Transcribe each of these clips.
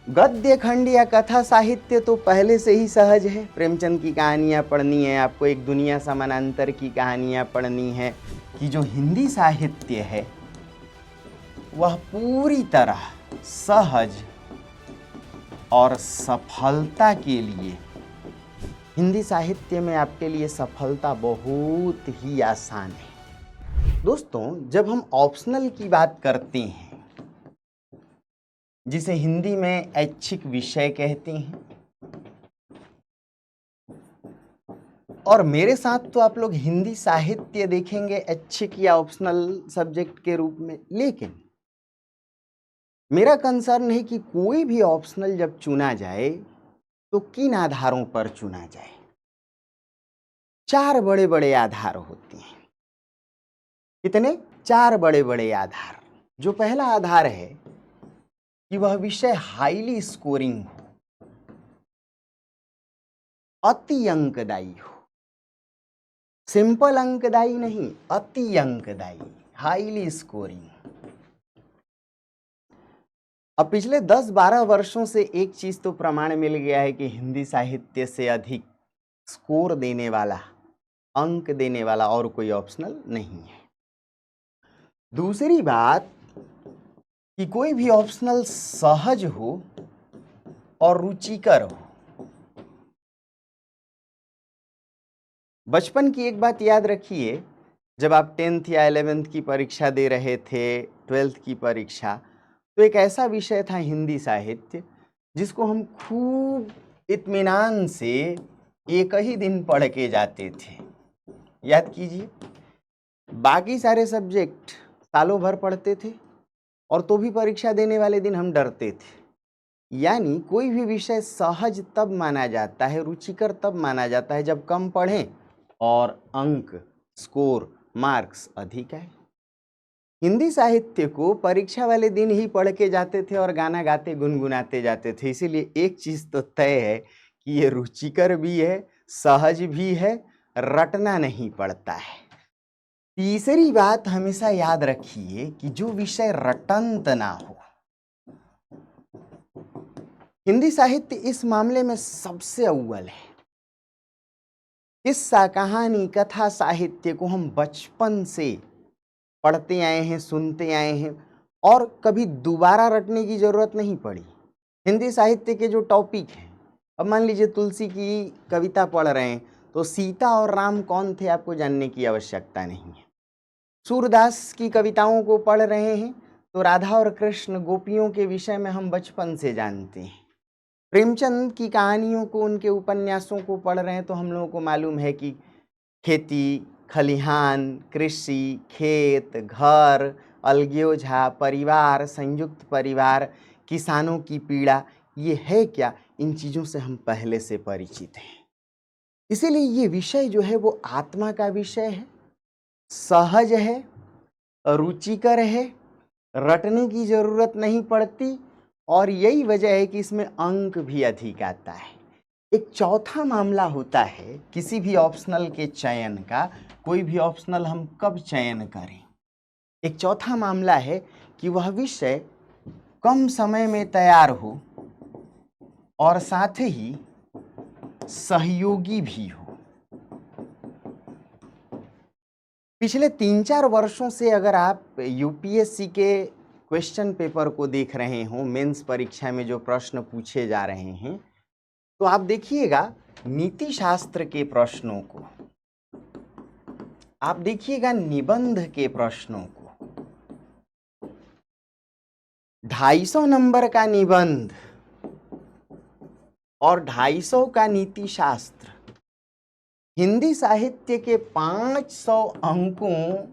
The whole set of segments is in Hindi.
गद्य खंड या कथा साहित्य तो पहले से ही सहज है। प्रेमचंद की कहानियाँ पढ़नी है आपको, एक दुनिया समानांतर की कहानियाँ पढ़नी है, कि जो हिंदी साहित्य है वह पूरी तरह सहज और सफलता के लिए, हिंदी साहित्य में आपके लिए सफलता बहुत ही आसान है। दोस्तों, जब हम ऑप्शनल की बात करते हैं, जिसे हिंदी में ऐच्छिक विषय कहते हैं, और मेरे साथ तो आप लोग हिंदी साहित्य देखेंगे ऐच्छिक या ऑप्शनल सब्जेक्ट के रूप में, लेकिन मेरा कंसर्न है कि कोई भी ऑप्शनल जब चुना जाए तो किन आधारों पर चुना जाए। 4 बड़े बड़े आधार होते हैं। कितने? 4 बड़े बड़े आधार। जो पहला आधार है कि वह विषय हाईली स्कोरिंग हो, अति अंकदायी हो। सिंपल अंकदायी नहीं, अति अंकदायी, हाईली स्कोरिंग। अब पिछले 10-12 वर्षों से एक चीज तो प्रमाण मिल गया है कि हिंदी साहित्य से अधिक स्कोर देने वाला, अंक देने वाला और कोई ऑप्शनल नहीं है। दूसरी बात कि कोई भी ऑप्शनल सहज हो और रुचिकर हो। बचपन की एक बात याद रखिए, जब आप 10th या 11th की परीक्षा दे रहे थे, 12th की परीक्षा, तो एक ऐसा विषय था हिंदी साहित्य जिसको हम खूब इत्मीनान से एक ही दिन पढ़ के जाते थे। याद कीजिए, बाकी सारे सब्जेक्ट सालों भर पढ़ते थे और तो भी परीक्षा देने वाले दिन हम डरते थे। यानी कोई भी विषय सहज तब माना जाता है, रुचिकर तब माना जाता है जब कम पढ़ें और अंक, स्कोर, मार्क्स अधिक आए। हिंदी साहित्य को परीक्षा वाले दिन ही पढ़ के जाते थे और गाना गाते गुनगुनाते जाते थे। इसीलिए एक चीज तो तय है कि ये रुचिकर भी है, सहज भी है, रटना नहीं पड़ता है। तीसरी बात हमेशा याद रखिए कि जो विषय रटंत ना हो, हिंदी साहित्य इस मामले में सबसे अव्वल है। किस्सा, कहानी, कथा साहित्य को हम बचपन से पढ़ते आए हैं, सुनते आए हैं और कभी दोबारा रटने की जरूरत नहीं पड़ी। हिंदी साहित्य के जो टॉपिक हैं, अब मान लीजिए तुलसी की कविता पढ़ रहे हैं तो सीता और राम कौन थे आपको जानने की आवश्यकता नहीं है। सूरदास की कविताओं को पढ़ रहे हैं तो राधा और कृष्ण, गोपियों के विषय में हम बचपन से जानते हैं। प्रेमचंद की कहानियों को, उनके उपन्यासों को पढ़ रहे हैं तो हम लोगों को मालूम है कि खेती, खलिहान, कृषि, खेत, घर, अलगी ओझा, परिवार, संयुक्त परिवार, किसानों की पीड़ा, ये है क्या, इन चीज़ों से हम पहले से परिचित हैं। इसीलिए ये विषय जो है वो आत्मा का विषय है, सहज है, रुचिकर है, रटने की जरूरत नहीं पड़ती और यही वजह है कि इसमें अंक भी अधिक आता है। एक चौथा मामला होता है किसी भी ऑप्शनल के चयन का। कोई भी ऑप्शनल हम कब चयन करें? एक चौथा मामला है कि वह विषय कम समय में तैयार हो और साथ ही सहयोगी भी हो। पिछले 3-4 वर्षों से अगर आप यूपीएससी के क्वेश्चन पेपर को देख रहे हो, मेंस परीक्षा में जो प्रश्न पूछे जा रहे हैं, तो आप देखिएगा नीति शास्त्र के प्रश्नों को, आप देखिएगा निबंध के प्रश्नों को। 250 नंबर का निबंध और 250 का नीति शास्त्र हिंदी साहित्य के 500 अंकों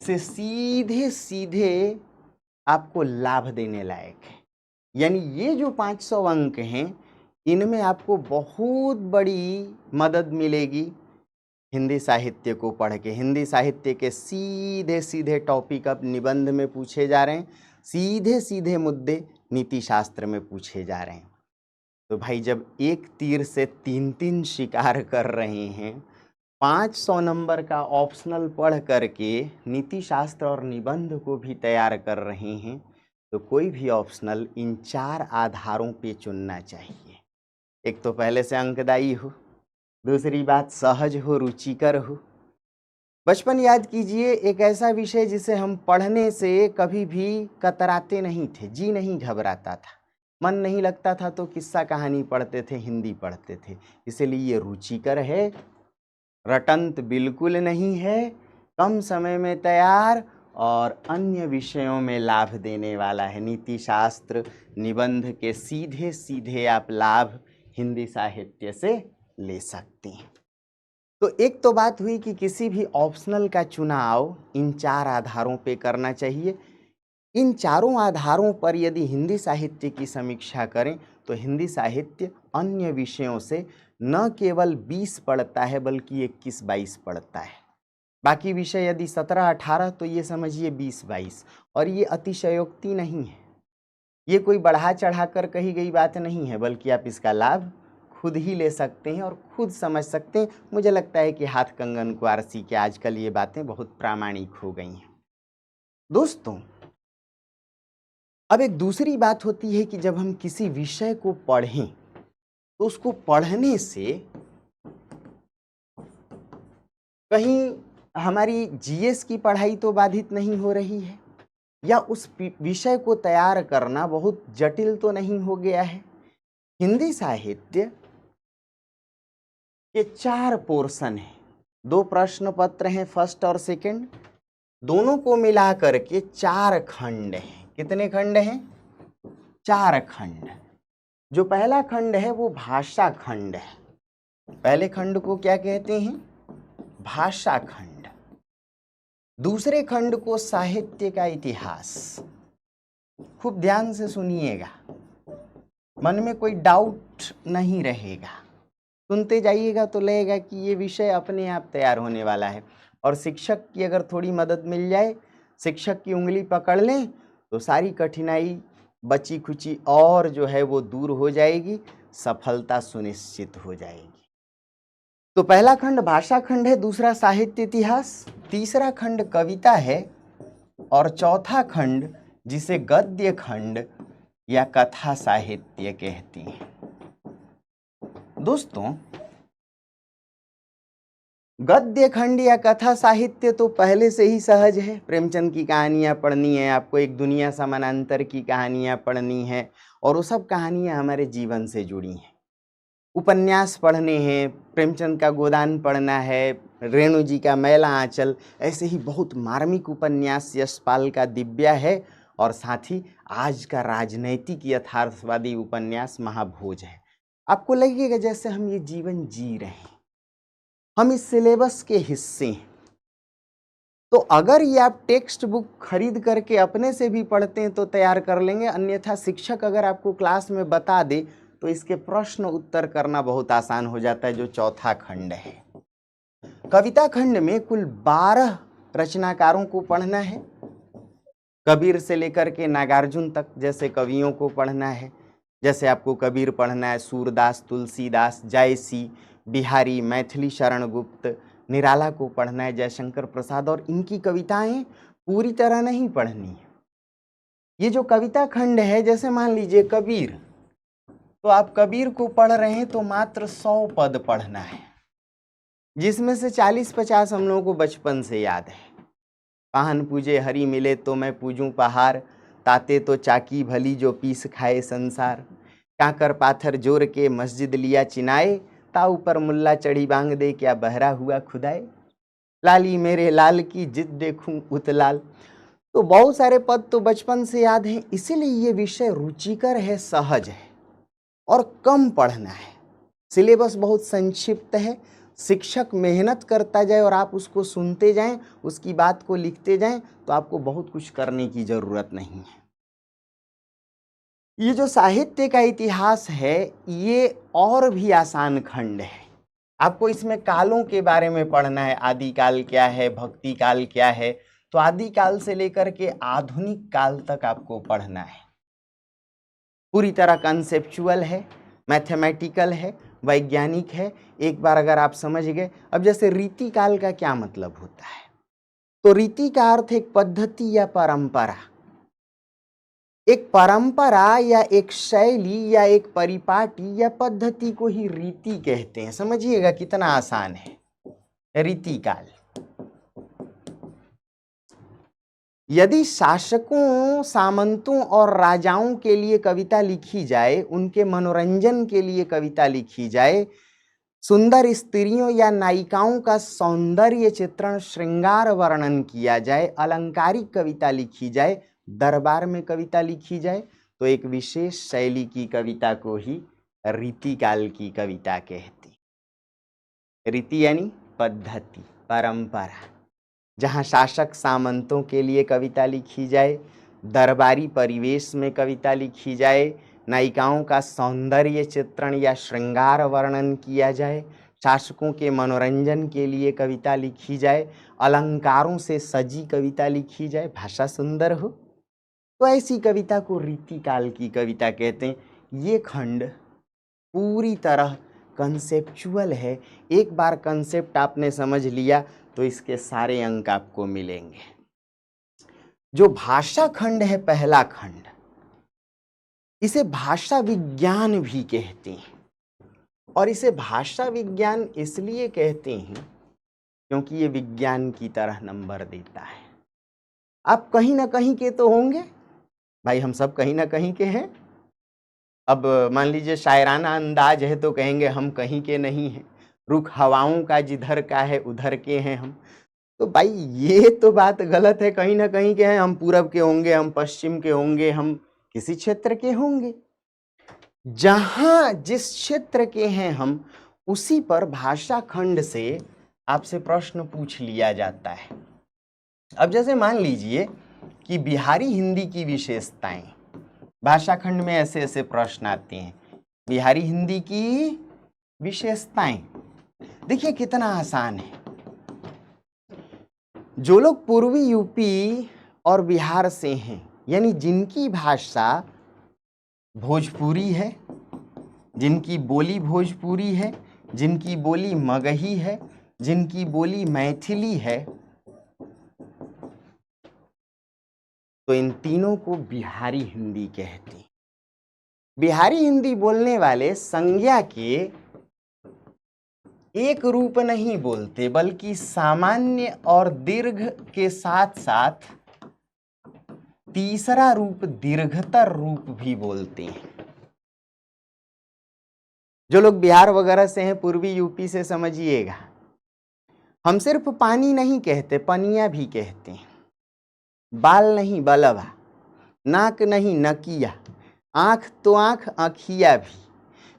से सीधे सीधे आपको लाभ देने लायक है। यानी ये जो 500 अंक हैं, इनमें आपको बहुत बड़ी मदद मिलेगी हिंदी साहित्य को पढ़ के। हिंदी साहित्य के सीधे सीधे टॉपिक अब निबंध में पूछे जा रहे हैं, सीधे सीधे मुद्दे नीति शास्त्र में पूछे जा रहे हैं। तो भाई, जब एक तीर से 3-3 शिकार कर रहे हैं, 500 नंबर का ऑप्शनल पढ़ करके नीति शास्त्र और निबंध को भी तैयार कर रहे हैं, तो कोई भी ऑप्शनल इन 4 आधारों पे चुनना चाहिए। एक तो पहले से अंकदायी हो, दूसरी बात सहज हो, रुचिकर हो। बचपन याद कीजिए, एक ऐसा विषय जिसे हम पढ़ने से कभी भी कतराते नहीं थे, जी नहीं घबराता था, मन नहीं लगता था तो किस्सा कहानी पढ़ते थे, हिंदी पढ़ते थे। इसलिए ये रुचिकर है, रटंत बिल्कुल नहीं है, कम समय में तैयार और अन्य विषयों में लाभ देने वाला है। नीति शास्त्र, निबंध के सीधे सीधे आप लाभ हिंदी साहित्य से ले सकते हैं। तो एक तो बात हुई कि किसी भी ऑप्शनल का चुनाव इन 4 आधारों पे करना चाहिए। इन चारों आधारों पर यदि हिंदी साहित्य की समीक्षा करें तो हिंदी साहित्य अन्य विषयों से न केवल 20 पढ़ता है बल्कि 21-22 पढ़ता है। बाकी विषय यदि 17-18 तो ये समझिए 20-22, और ये अतिशयोक्ति नहीं है, ये कोई बढ़ा चढ़ाकर कही गई बात नहीं है, बल्कि आप इसका लाभ खुद ही ले सकते हैं और खुद समझ सकते हैं। मुझे लगता है कि हाथ कंगन को आरसी के आजकल ये बातें बहुत प्रामाणिक हो गई हैं। दोस्तों, अब एक दूसरी बात होती है कि जब हम किसी विषय को पढ़ें तो उसको पढ़ने से कहीं हमारी जीएस की पढ़ाई तो बाधित नहीं हो रही है, या उस विषय को तैयार करना बहुत जटिल तो नहीं हो गया है। हिंदी साहित्य के 4 पोर्शन हैं, 2 प्रश्न पत्र हैं, फर्स्ट और सेकंड, दोनों को मिला करके 4 खंड हैं। कितने खंड हैं? 4 खंड। जो पहला खंड है वो भाषा खंड है। पहले खंड को क्या कहते हैं? भाषा खंड। दूसरे खंड को साहित्य का इतिहास। खूब ध्यान से सुनिएगा, मन में कोई डाउट नहीं रहेगा, सुनते जाइएगा तो लगेगा कि ये विषय अपने आप तैयार होने वाला है। और शिक्षक की अगर थोड़ी मदद मिल जाए, शिक्षक की उंगली पकड़ लें तो सारी कठिनाई बची खुची और जो है वो दूर हो जाएगी, सफलता सुनिश्चित हो जाएगी। तो पहला खंड भाषा खंड है, दूसरा साहित्य इतिहास, तीसरा खंड कविता है और चौथा खंड जिसे गद्य खंड या कथा साहित्य कहते हैं। दोस्तों, गद्य खंड या कथा साहित्य तो पहले से ही सहज है। प्रेमचंद की कहानियाँ पढ़नी है आपको, एक दुनिया समानांतर की कहानियाँ पढ़नी है, और वो सब कहानियाँ हमारे जीवन से जुड़ी हैं। उपन्यास पढ़ने हैं, प्रेमचंद का गोदान पढ़ना है, रेणु जी का मैला आंचल, ऐसे ही बहुत मार्मिक उपन्यास यशपाल का दिव्या है, और साथ ही आज का राजनैतिक यथार्थवादी उपन्यास महाभोज है। आपको लगेगा जैसे हम ये जीवन जी रहे हैं, हम इस सिलेबस के हिस्से हैं। तो अगर ये आप टेक्स्ट बुक खरीद करके अपने से भी पढ़ते हैं तो तैयार कर लेंगे, अन्यथा शिक्षक अगर आपको क्लास में बता दे तो इसके प्रश्न उत्तर करना बहुत आसान हो जाता है, जो चौथा खंड है। कविता खंड में कुल 12 रचनाकारों को पढ़ना है, कबीर से लेकर के नागार्जुन तक जैसे कवियों को पढ़ना है। जैसे आपको कबीर पढ़ना है, सूरदास, तुलसीदास, जायसी, बिहारी, मैथिली शरण गुप्त, निराला को पढ़ना है, जयशंकर प्रसाद, और इनकी कविताएं पूरी तरह नहीं पढ़नी है। ये जो कविता खंड है, जैसे मान लीजिए कबीर, तो आप कबीर को पढ़ रहे हैं तो मात्र 100 पद पढ़ना है, जिसमें से 40-50 हम लोगों को बचपन से याद है। पाहन पूजे हरि मिले तो मैं पूजूं पहाड़, ताते तो चाकी भली जो पीस खाए संसार, काकर पाथर जोर के मस्जिद लिया चिनाए, ता ऊपर मुल्ला चढ़ी बांग दे क्या बहरा हुआ खुदाए, लाली मेरे लाल की जिद देखूं उतलाल। तो बहुत सारे पद तो बचपन से याद हैं, इसीलिए ये विषय रुचिकर है, सहज है और कम पढ़ना है। सिलेबस बहुत संक्षिप्त है, शिक्षक मेहनत करता जाए और आप उसको सुनते जाएं, उसकी बात को लिखते जाएं, तो आपको बहुत कुछ करने की जरूरत नहीं है। ये जो साहित्य का इतिहास है, ये और भी आसान खंड है। आपको इसमें कालों के बारे में पढ़ना है, आदिकाल क्या है, भक्ति काल क्या है, तो आदिकाल से लेकर के आधुनिक काल तक आपको पढ़ना है। पूरी तरह कंसेप्चुअल है, मैथमेटिकल है, वैज्ञानिक है। एक बार अगर आप समझ गए, अब जैसे रीतिकाल का क्या मतलब होता है, तो रीति का अर्थ एक पद्धति या परंपरा। एक परंपरा या एक शैली या एक परिपाटी या पद्धति को ही रीति कहते हैं। समझिएगा कितना आसान है। रीति काल। यदि शासकों, सामंतों और राजाओं के लिए कविता लिखी जाए, उनके मनोरंजन के लिए कविता लिखी जाए, सुंदर स्त्रियों या नायिकाओं का सौंदर्य चित्रण, श्रृंगार वर्णन किया जाए, अलंकारिक कविता लिखी जाए, दरबार में कविता लिखी जाए, तो एक विशेष शैली की कविता को ही रीतिकाल की कविता कहती। रीति यानी पद्धति, परंपरा। जहाँ शासक सामंतों के लिए कविता लिखी जाए, दरबारी परिवेश में कविता लिखी जाए, नायिकाओं का सौंदर्य चित्रण या श्रृंगार वर्णन किया जाए, शासकों के मनोरंजन के लिए कविता लिखी जाए, अलंकारों से सजी कविता लिखी जाए, भाषा सुंदर हो, तो ऐसी कविता को रीतिकाल की कविता कहते हैं। ये खंड पूरी तरह कंसेप्चुअल है। एक बार कंसेप्ट आपने समझ लिया तो इसके सारे अंक आपको मिलेंगे। जो भाषा खंड है, पहला खंड, इसे भाषा विज्ञान भी कहते हैं। और इसे भाषा विज्ञान इसलिए कहते हैं क्योंकि ये विज्ञान की तरह नंबर देता है। आप कहीं ना कहीं के तो होंगे भाई, हम सब कहीं ना कहीं के हैं। अब मान लीजिए शायराना अंदाज है तो कहेंगे हम कहीं के नहीं हैं, रुख हवाओं का जिधर का है उधर के हैं हम। तो भाई ये तो बात गलत है, कहीं ना कहीं के हैं। हम पूरब के होंगे, हम पश्चिम के होंगे, हम किसी क्षेत्र के होंगे। जहां जिस क्षेत्र के हैं हम, उसी पर भाषा खंड से आपसे प्रश्न पूछ लिया जाता है। अब जैसे मान लीजिए कि बिहारी हिंदी की विशेषताएं, भाषा खंड में ऐसे ऐसे प्रश्न आते हैं। बिहारी हिंदी की विशेषताएं, देखिए कितना आसान है। जो लोग पूर्वी यूपी और बिहार से हैं, यानी जिनकी भाषा भोजपुरी है, जिनकी बोली भोजपुरी है, जिनकी बोली मगही है, जिनकी बोली मैथिली है, तो इन तीनों को बिहारी हिंदी कहते हैं। बिहारी हिंदी बोलने वाले संज्ञा के एक रूप नहीं बोलते, बल्कि सामान्य और दीर्घ के साथ साथ तीसरा रूप दीर्घतर रूप भी बोलते हैं। जो लोग बिहार वगैरह से हैं, पूर्वी यूपी से, समझिएगा, हम सिर्फ पानी नहीं कहते, पनिया भी कहते हैं। बाल नहीं बलवा, नाक नहीं नकिया, आंख तो आंख आँखिया भी,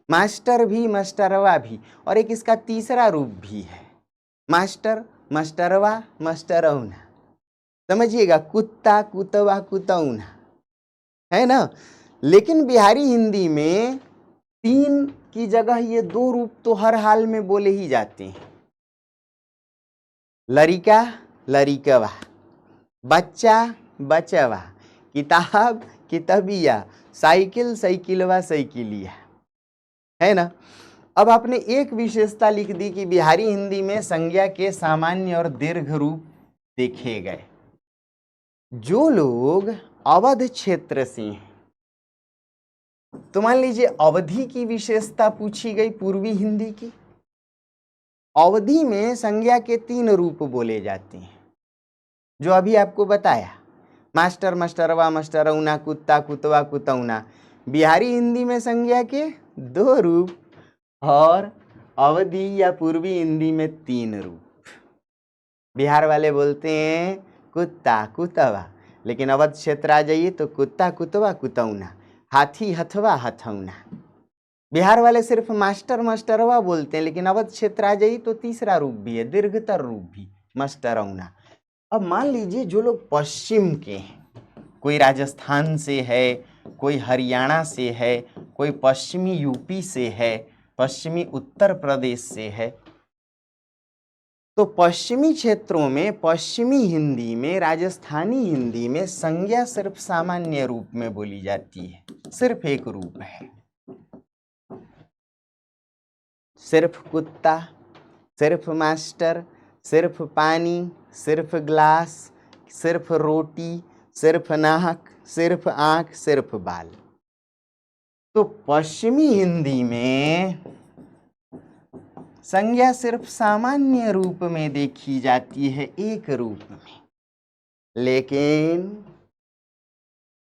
मास्टर भी मास्टरवा भी, और एक इसका तीसरा रूप भी है, मास्टर मास्टरवा मास्टरौना। समझिएगा, कुत्ता कुतवा कुतौना, है ना। लेकिन बिहारी हिंदी में तीन की जगह ये दो रूप तो हर हाल में बोले ही जाते हैं। लड़िका लड़िकवा, बच्चा बचवा, किताब किताबिया, साइकिल साइकिलवा साइकिलिया, है ना। अब आपने एक विशेषता लिख दी कि बिहारी हिंदी में संज्ञा के सामान्य और दीर्घ रूप देखे गए। जो लोग अवध क्षेत्र से हैं, तो मान लीजिए अवधि की विशेषता पूछी गई पूर्वी हिंदी की। अवधि में संज्ञा के तीन रूप बोले जाते हैं, जो अभी आपको बताया, मास्टर मास्टरवा मास्टरौना, कुत्ता कुतवा कुतौना। बिहारी हिंदी में संज्ञा के दो रूप और अवधि या पूर्वी हिंदी में तीन रूप। बिहार वाले बोलते हैं कुत्ता कुतवा, लेकिन अवध क्षेत्र आ जाइए तो कुत्ता कुतवा कुतौना, हाथी हथवा हथौना। बिहार वाले सिर्फ मास्टर मास्टरवा बोलते हैं, लेकिन अवध क्षेत्र आ जाइए तो तीसरा रूप भी है, दीर्घतर रूप भी, मास्टरौना। अब मान लीजिए जो लोग पश्चिम के हैं, कोई राजस्थान से है, कोई हरियाणा से है, कोई पश्चिमी यूपी से है, पश्चिमी उत्तर प्रदेश से है, तो पश्चिमी क्षेत्रों में पश्चिमी हिंदी में, राजस्थानी हिंदी में संज्ञा सिर्फ सामान्य रूप में बोली जाती है, सिर्फ एक रूप है। सिर्फ कुत्ता, सिर्फ मास्टर, सिर्फ पानी, सिर्फ ग्लास, सिर्फ रोटी, सिर्फ नाहक, सिर्फ आंख, सिर्फ बाल। तो पश्चिमी हिंदी में संज्ञा सिर्फ सामान्य रूप में देखी जाती है, एक रूप में, लेकिन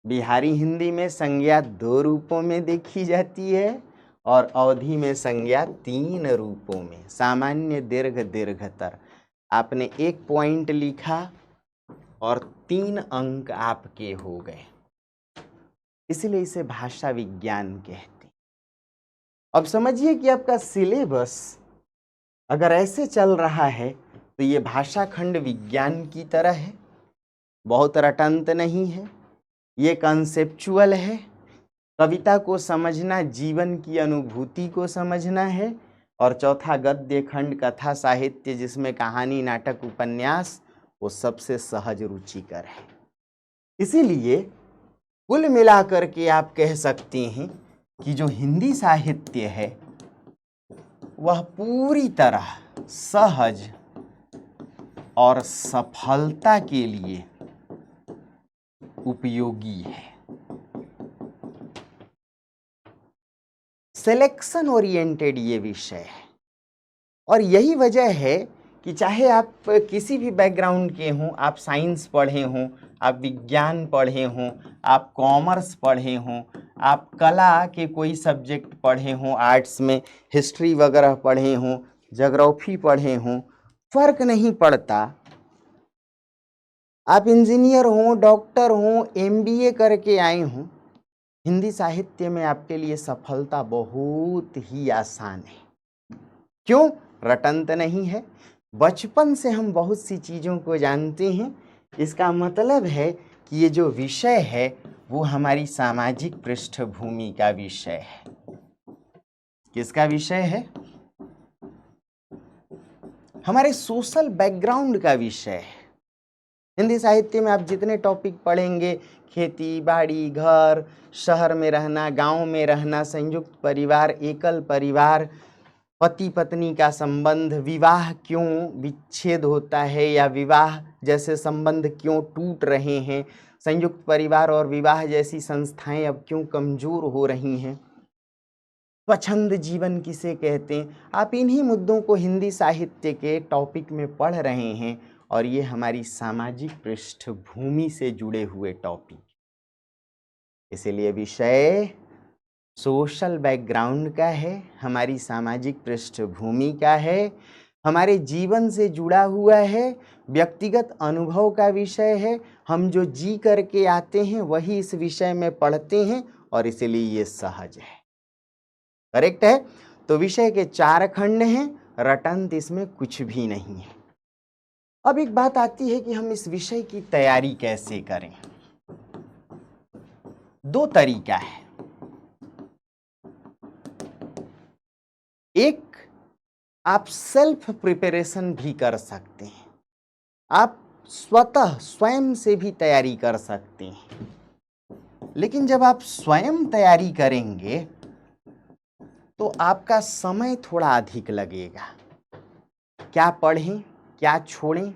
बिहारी हिंदी में संज्ञा 2 रूपों में देखी जाती है और अवधी में संज्ञा 3 रूपों में, सामान्य, दीर्घ, दीर्घतर। आपने 1 पॉइंट लिखा और 3 अंक आपके हो गए, इसलिए इसे भाषा विज्ञान कहते हैं। अब समझिए कि आपका सिलेबस अगर ऐसे चल रहा है तो ये भाषा खंड विज्ञान की तरह है, बहुत रटंत नहीं है, ये कंसेप्चुअल है। कविता को समझना जीवन की अनुभूति को समझना है। और चौथा गद्य खंड कथा साहित्य, जिसमें कहानी, नाटक, उपन्यास, वो सबसे सहज रुचिकर है। इसीलिए कुल मिलाकर के आप कह सकते हैं कि जो हिंदी साहित्य है वह पूरी तरह सहज और सफलता के लिए उपयोगी है। सिलेक्शन ओरिएंटेड ये विषय है और यही वजह है कि चाहे आप किसी भी बैकग्राउंड के हों, आप साइंस पढ़े हों, आप विज्ञान पढ़े हों, आप कॉमर्स पढ़े हों, आप कला के कोई सब्जेक्ट पढ़े हों, आर्ट्स में हिस्ट्री वगैरह पढ़े हों, ज्योग्राफी पढ़े हों, फर्क नहीं पड़ता। आप इंजीनियर हों, डॉक्टर हों, एमबीए करके आए हों, हिंदी साहित्य में आपके लिए सफलता बहुत ही आसान है। क्यों? रटंत नहीं है, बचपन से हम बहुत सी चीज़ों को जानते हैं। इसका मतलब है कि ये जो विषय है वो हमारी सामाजिक पृष्ठभूमि का विषय है। किसका विषय है? हमारे सोशल बैकग्राउंड का विषय है। हिंदी साहित्य में आप जितने टॉपिक पढ़ेंगे, खेती बाड़ी, घर, शहर में रहना, गांव में रहना, संयुक्त परिवार, एकल परिवार, पति पत्नी का संबंध, विवाह क्यों विच्छेद होता है या विवाह जैसे संबंध क्यों टूट रहे हैं, संयुक्त परिवार और विवाह जैसी संस्थाएं अब क्यों कमजोर हो रही हैं, स्वच्छंद जीवन किसे कहते हैं, आप इन्हीं मुद्दों को हिंदी साहित्य के टॉपिक में पढ़ रहे हैं और ये हमारी सामाजिक पृष्ठभूमि से जुड़े हुए टॉपिक। इसलिए विषय सोशल बैकग्राउंड का है, हमारी सामाजिक पृष्ठभूमि का है, हमारे जीवन से जुड़ा हुआ है, व्यक्तिगत अनुभव का विषय है। हम जो जी करके आते हैं वही इस विषय में पढ़ते हैं और इसलिए ये सहज है। करेक्ट है? तो विषय के 4 खंड हैं, रटंत इसमें कुछ भी नहीं है। अब एक बात आती है कि हम इस विषय की तैयारी कैसे करें। 2 तरीका है। एक, आप सेल्फ प्रिपरेशन भी कर सकते हैं, आप स्वतः स्वयं से भी तैयारी कर सकते हैं। लेकिन जब आप स्वयं तैयारी करेंगे तो आपका समय थोड़ा अधिक लगेगा। क्या पढ़ें, क्या छोड़ें,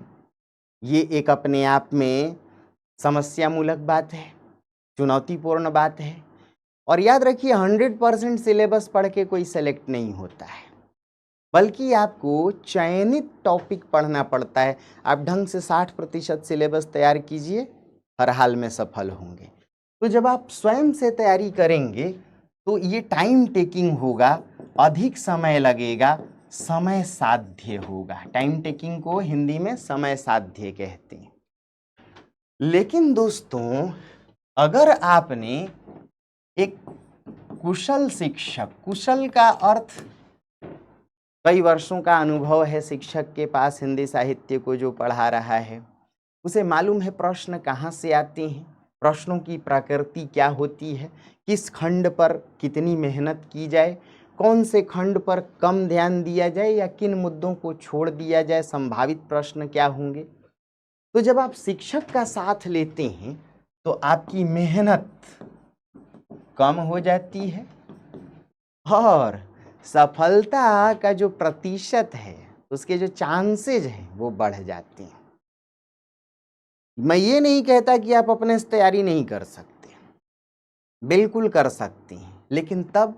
ये एक अपने आप में समस्यामूलक बात है, चुनौतीपूर्ण बात है। और याद रखिए 100% सिलेबस पढ़ के कोई सेलेक्ट नहीं होता है, बल्कि आपको चयनित टॉपिक पढ़ना पड़ता है। आप ढंग से 60% सिलेबस तैयार कीजिए, हर हाल में सफल होंगे। तो जब आप स्वयं से तैयारी करेंगे तो ये टाइम टेकिंग होगा, अधिक समय लगेगा, समय साध्य होगा। टाइम टेकिंग को हिंदी में समय साध्य कहते हैं। लेकिन दोस्तों, अगर आपने एक कुशल शिक्षक, कुशल का अर्थ कई वर्षों का अनुभव है शिक्षक के पास हिंदी साहित्य को जो पढ़ा रहा है, उसे मालूम है प्रश्न कहाँ से आते हैं, प्रश्नों की प्रकृति क्या होती है, किस खंड पर कितनी मेहनत की जाए, कौन से खंड पर कम ध्यान दिया जाए या किन मुद्दों को छोड़ दिया जाए, संभावित प्रश्न क्या होंगे। तो जब आप शिक्षक का साथ लेते हैं तो आपकी मेहनत कम हो जाती है और सफलता का जो प्रतिशत है, उसके जो चांसेज हैं वो बढ़ जाते हैं। मैं ये नहीं कहता कि आप अपने से तैयारी नहीं कर सकते, बिल्कुल कर सकती हैं, लेकिन तब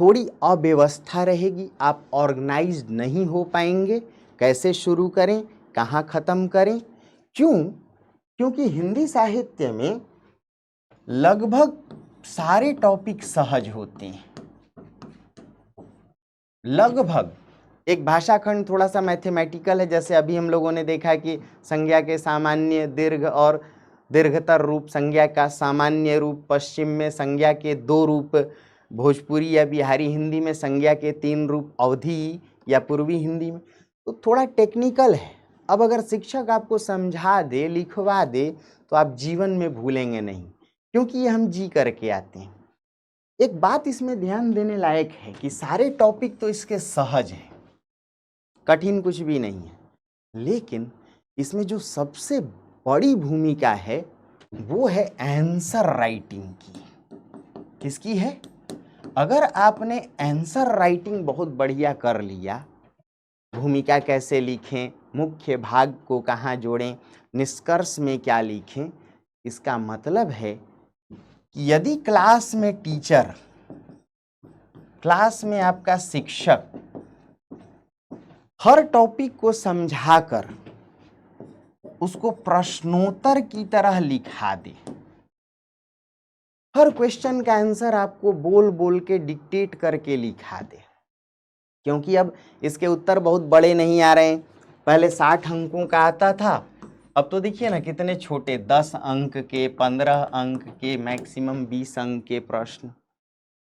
थोड़ी अव्यवस्था रहेगी, आप ऑर्गेनाइज्ड नहीं हो पाएंगे। कैसे शुरू करें, कहाँ ख़त्म करें? क्यों? क्योंकि हिंदी साहित्य में लगभग सारे टॉपिक सहज होते हैं, लगभग। एक भाषा खंड थोड़ा सा मैथमेटिकल है, जैसे अभी हम लोगों ने देखा कि संज्ञा के सामान्य दीर्घ और दीर्घतर रूप, संज्ञा का सामान्य रूप, पश्चिम में संज्ञा के 2 रूप, भोजपुरी या बिहारी हिंदी में संज्ञा के 3 रूप, अवधी या पूर्वी हिंदी में। तो थोड़ा टेक्निकल है। अब अगर शिक्षक आपको समझा दे, लिखवा दे, तो आप जीवन में भूलेंगे नहीं, क्योंकि ये हम जी करके आते हैं। एक बात इसमें ध्यान देने लायक है कि सारे टॉपिक तो इसके सहज हैं, कठिन कुछ भी नहीं है, लेकिन इसमें जो सबसे बड़ी भूमिका है वो है आंसर राइटिंग की। किसकी है? अगर आपने आंसर राइटिंग बहुत बढ़िया कर लिया, भूमिका कैसे लिखें, मुख्य भाग को कहाँ जोड़ें, निष्कर्ष में क्या लिखें, इसका मतलब है कि यदि क्लास में टीचर, क्लास में आपका शिक्षक हर टॉपिक को समझाकर उसको प्रश्नोत्तर की तरह लिखा दे, हर क्वेश्चन का आंसर आपको बोल बोल के डिक्टेट करके लिखा दे, क्योंकि अब इसके उत्तर बहुत बड़े नहीं आ रहे हैं। पहले 60 अंकों का आता था, अब तो देखिए ना कितने छोटे, 10 अंक के, 15 अंक के, मैक्सिमम 20 अंक के प्रश्न।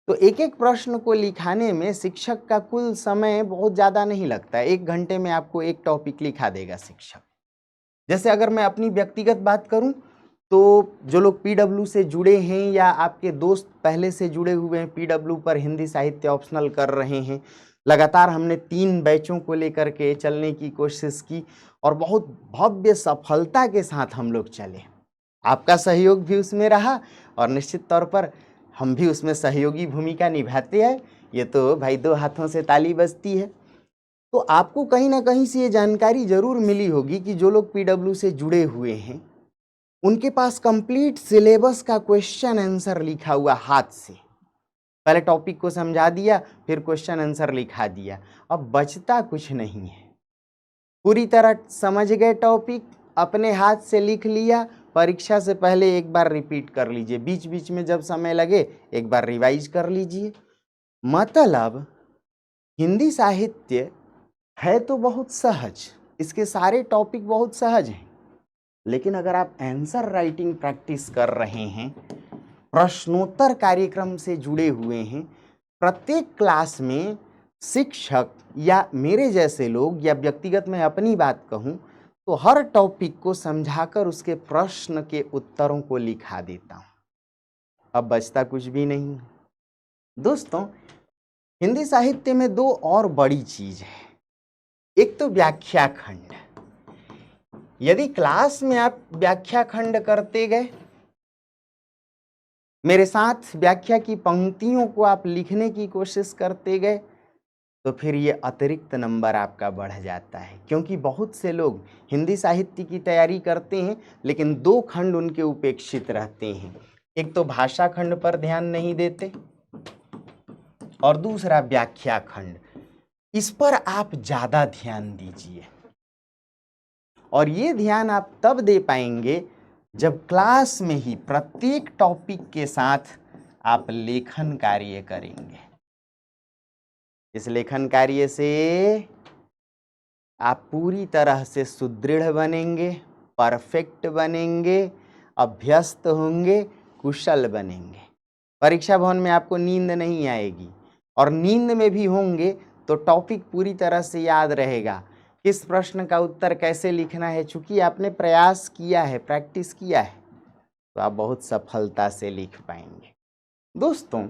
तो एक एक प्रश्न को लिखाने में शिक्षक का कुल समय बहुत ज़्यादा नहीं लगता है। 1 घंटे में आपको एक टॉपिक लिखा देगा शिक्षक। जैसे अगर मैं अपनी व्यक्तिगत बात करूं, तो जो लोग पीडब्ल्यू से जुड़े हैं या आपके दोस्त पहले से जुड़े हुए हैं, पीडब्ल्यू पर हिंदी साहित्य ऑप्शनल कर रहे हैं, लगातार हमने 3 बैचों को लेकर के चलने की कोशिश की और बहुत भव्य सफलता के साथ हम लोग चले। आपका सहयोग भी उसमें रहा और निश्चित तौर पर हम भी उसमें सहयोगी भूमिका निभाते हैं। ये तो भाई 2 हाथों से ताली बजती है। तो आपको कहीं ना कहीं से ये जानकारी जरूर मिली होगी कि जो लोग पीडब्ल्यू से जुड़े हुए हैं उनके पास कंप्लीट सिलेबस का क्वेश्चन आंसर लिखा हुआ हाथ से, पहले टॉपिक को समझा दिया, फिर क्वेश्चन आंसर लिखा दिया, अब बचता कुछ नहीं है। पूरी तरह समझ गए टॉपिक, अपने हाथ से लिख लिया, परीक्षा से पहले एक बार रिपीट कर लीजिए, बीच बीच में जब समय लगे एक बार रिवाइज कर लीजिए। मतलब हिंदी साहित्य है तो बहुत सहज, इसके सारे टॉपिक बहुत सहज हैं, लेकिन अगर आप आंसर राइटिंग प्रैक्टिस कर रहे हैं, प्रश्नोत्तर कार्यक्रम से जुड़े हुए हैं, प्रत्येक क्लास में शिक्षक या मेरे जैसे लोग, या व्यक्तिगत मैं अपनी बात कहूं तो हर टॉपिक को समझाकर उसके प्रश्न के उत्तरों को लिखा देता हूं, अब बचता कुछ भी नहीं। दोस्तों, हिंदी साहित्य में 2 और बड़ी चीज है। एक तो व्याख्या खंड। यदि क्लास में आप व्याख्या खंड करते गए, मेरे साथ व्याख्या की पंक्तियों को आप लिखने की कोशिश करते गए, तो फिर ये अतिरिक्त नंबर आपका बढ़ जाता है, क्योंकि बहुत से लोग हिंदी साहित्य की तैयारी करते हैं लेकिन 2 खंड उनके उपेक्षित रहते हैं। एक तो भाषा खंड पर ध्यान नहीं देते और दूसरा व्याख्या खंड। इस पर आप ज़्यादा ध्यान दीजिए, और ये ध्यान आप तब दे पाएंगे जब क्लास में ही प्रत्येक टॉपिक के साथ आप लेखन कार्य करेंगे। इस लेखन कार्य से आप पूरी तरह से सुदृढ़ बनेंगे, परफेक्ट बनेंगे, अभ्यस्त होंगे, कुशल बनेंगे। परीक्षा भवन में आपको नींद नहीं आएगी, और नींद में भी होंगे तो टॉपिक पूरी तरह से याद रहेगा, किस प्रश्न का उत्तर कैसे लिखना है। चूंकि आपने प्रयास किया है, प्रैक्टिस किया है, तो आप बहुत सफलता से लिख पाएंगे। दोस्तों,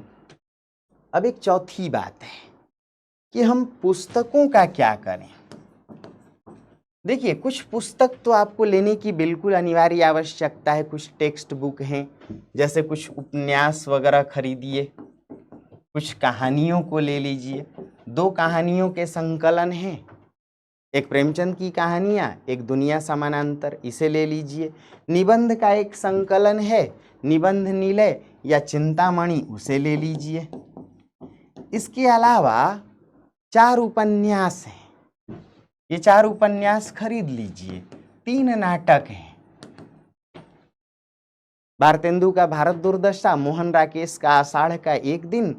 अब एक चौथी बात है कि हम पुस्तकों का क्या करें। देखिए, कुछ पुस्तक तो आपको लेने की बिल्कुल अनिवार्य आवश्यकता है। कुछ टेक्स्ट बुक हैं, जैसे कुछ उपन्यास वगैरह खरीदिए, कुछ कहानियों को ले लीजिए। 2 कहानियों के संकलन हैं, एक प्रेमचंद की कहानियाँ, एक दुनिया समानांतर, इसे ले लीजिए। निबंध का एक संकलन है, निबंध निलय, या चिंतामणि उसे ले लीजिए। इसके अलावा 4 उपन्यास हैं, ये 4 उपन्यास खरीद लीजिए। 3 नाटक हैं, भारतेंदु का भारत दुर्दशा, मोहन राकेश का आषाढ़ का एक दिन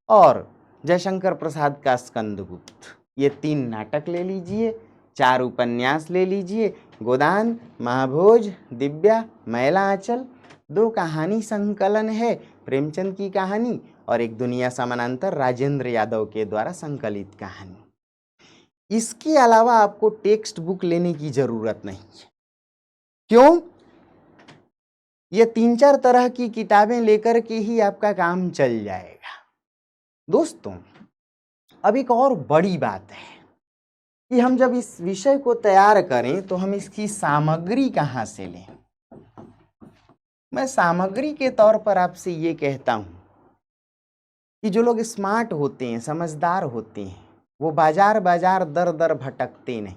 और जयशंकर प्रसाद का स्कंदगुप्त। ये 3 नाटक ले लीजिए, 4 उपन्यास ले लीजिए। गोदान, महाभोज, दिव्या, मैला आंचल, 2 कहानी संकलन है, प्रेमचंद की कहानी और एक दुनिया समानांतर राजेंद्र यादव के द्वारा संकलित कहानी। इसके अलावा आपको टेक्स्ट बुक लेने की जरूरत नहीं है। क्यों? ये 3-4 तरह की किताबें लेकर के ही आपका काम चल जाएगा। दोस्तों, अब एक और बड़ी बात है कि हम जब इस विषय को तैयार करें तो हम इसकी सामग्री कहाँ से लें। मैं सामग्री के तौर पर आपसे ये कहता हूं कि जो लोग स्मार्ट होते हैं, समझदार होते हैं, वो बाजार बाजार दर दर भटकते नहीं,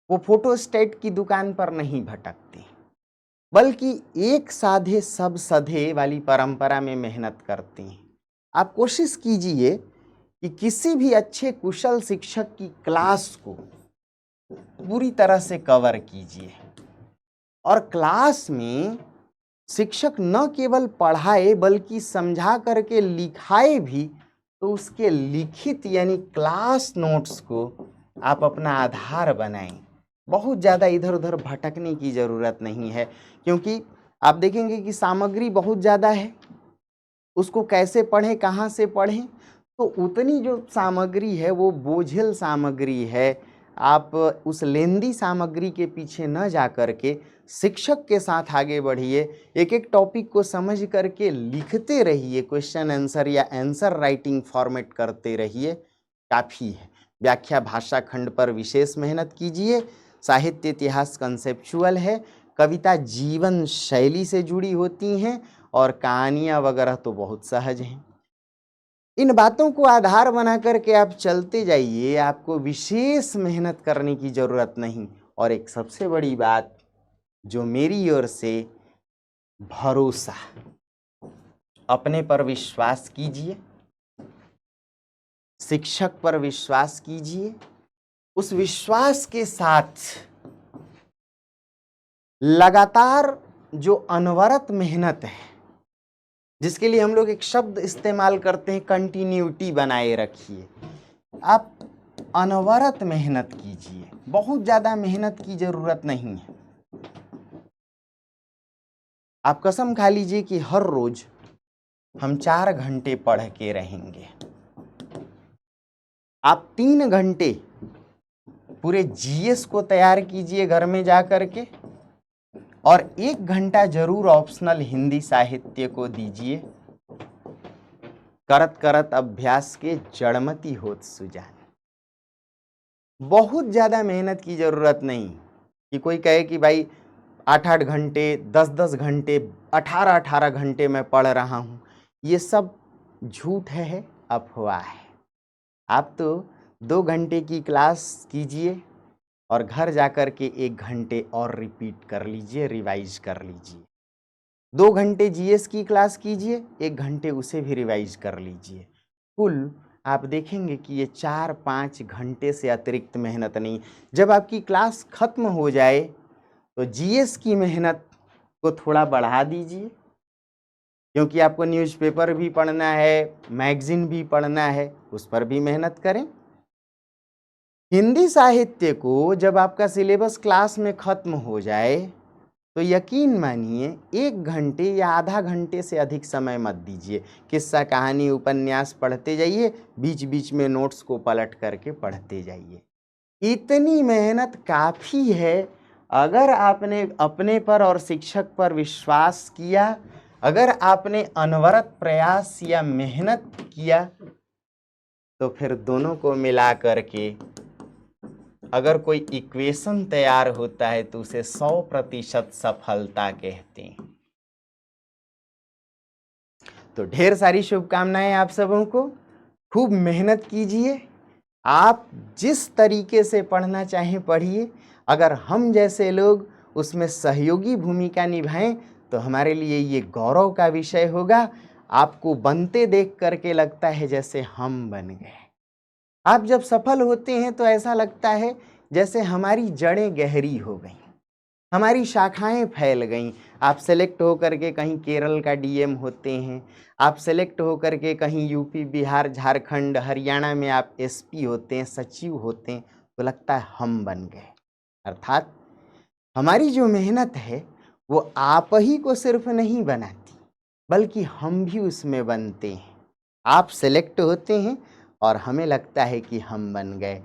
वो फोटोस्टेट की दुकान पर नहीं भटकते, बल्कि एक साधे सब सधे वाली परंपरा में मेहनत करते हैं। आप कोशिश कीजिए कि किसी भी अच्छे कुशल शिक्षक की क्लास को पूरी तरह से कवर कीजिए और क्लास में शिक्षक न केवल पढ़ाए बल्कि समझा करके लिखाए भी, तो उसके लिखित यानी क्लास नोट्स को आप अपना आधार बनाएं। बहुत ज़्यादा इधर उधर भटकने की ज़रूरत नहीं है, क्योंकि आप देखेंगे कि सामग्री बहुत ज़्यादा है, उसको कैसे पढ़ें, कहाँ से पढ़ें, तो उतनी जो सामग्री है वो बोझिल सामग्री है। आप उस लेंदी सामग्री के पीछे न जा कर के शिक्षक के साथ आगे बढ़िए, एक एक टॉपिक को समझ करके लिखते रहिए, क्वेश्चन आंसर या आंसर राइटिंग फॉर्मेट करते रहिए, काफ़ी है। व्याख्या भाषा खंड पर विशेष मेहनत कीजिए। साहित्य इतिहास कंसेप्चुअल है, कविता जीवन शैली से जुड़ी होती हैं और कहानियाँ वगैरह तो बहुत सहज हैं। इन बातों को आधार बना करके आप चलते जाइए, आपको विशेष मेहनत करने की ज़रूरत नहीं। और एक सबसे बड़ी बात जो मेरी ओर से, भरोसा, अपने पर विश्वास कीजिए, शिक्षक पर विश्वास कीजिए। उस विश्वास के साथ लगातार जो अनवरत मेहनत है, जिसके लिए हम लोग एक शब्द इस्तेमाल करते हैं, कंटिन्यूटी बनाए रखिए। आप अनवरत मेहनत कीजिए, बहुत ज़्यादा मेहनत की ज़रूरत नहीं है। आप कसम खा लीजिए कि हर रोज हम 4 घंटे पढ़ के रहेंगे। आप 3 घंटे पूरे जीएस को तैयार कीजिए घर में जा कर के, और 1 घंटा जरूर ऑप्शनल हिंदी साहित्य को दीजिए। करत करत अभ्यास के जड़मती होत सुजान। बहुत ज़्यादा मेहनत की ज़रूरत नहीं कि कोई कहे कि भाई 8-8 घंटे, 10-10 घंटे, 18-18 घंटे मैं पढ़ रहा हूँ। ये सब झूठ है, अफवाह है। आप तो 2 घंटे की क्लास कीजिए और घर जाकर के 1 घंटे और रिपीट कर लीजिए, रिवाइज कर लीजिए। 2 घंटे जीएस की क्लास कीजिए, 1 घंटे उसे भी रिवाइज कर लीजिए। कुल आप देखेंगे कि ये 4-5 घंटे से अतिरिक्त मेहनत नहीं। जब आपकी क्लास खत्म हो जाए तो जीएस की मेहनत को थोड़ा बढ़ा दीजिए, क्योंकि आपको न्यूज़पेपर भी पढ़ना है, मैगजीन भी पढ़ना है, उस पर भी मेहनत करें। हिंदी साहित्य को जब आपका सिलेबस क्लास में खत्म हो जाए तो यकीन मानिए 1 घंटे या आधा घंटे से अधिक समय मत दीजिए। किस्सा, कहानी, उपन्यास पढ़ते जाइए, बीच बीच में नोट्स को पलट करके पढ़ते जाइए। इतनी मेहनत काफ़ी है। अगर आपने अपने पर और शिक्षक पर विश्वास किया, अगर आपने अनवरत प्रयास या मेहनत किया, तो फिर दोनों को मिला करके अगर कोई इक्वेशन तैयार होता है तो उसे 100% सफलता कहते हैं। तो ढेर सारी शुभकामनाएं आप सबों को। खूब मेहनत कीजिए। आप जिस तरीके से पढ़ना चाहें पढ़िए। अगर हम जैसे लोग उसमें सहयोगी भूमिका निभाएं तो हमारे लिए ये गौरव का विषय होगा। आपको बनते देख करके लगता है जैसे हम बन गए। आप जब सफल होते हैं तो ऐसा लगता है जैसे हमारी जड़ें गहरी हो गईं, हमारी शाखाएं फैल गईं। आप सेलेक्ट होकर के कहीं केरल का डीएम होते हैं, आप सेलेक्ट होकर के कहीं यूपी, बिहार, झारखंड, हरियाणा में आप एसपी होते हैं, सचिव होते हैं, तो लगता है हम बन गए। अर्थात हमारी जो मेहनत है वो आप ही को सिर्फ नहीं बनाती, बल्कि हम भी उसमें बनते हैं। आप सेलेक्ट होते हैं और हमें लगता है कि हम बन गए।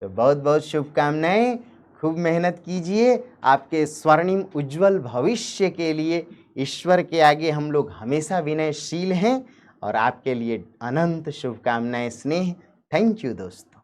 तो बहुत बहुत शुभकामनाएं, खूब मेहनत कीजिए। आपके स्वर्णिम उज्जवल भविष्य के लिए ईश्वर के आगे हम लोग हमेशा विनयशील हैं और आपके लिए अनंत शुभकामनाएं, स्नेह। थैंक यू दोस्तों।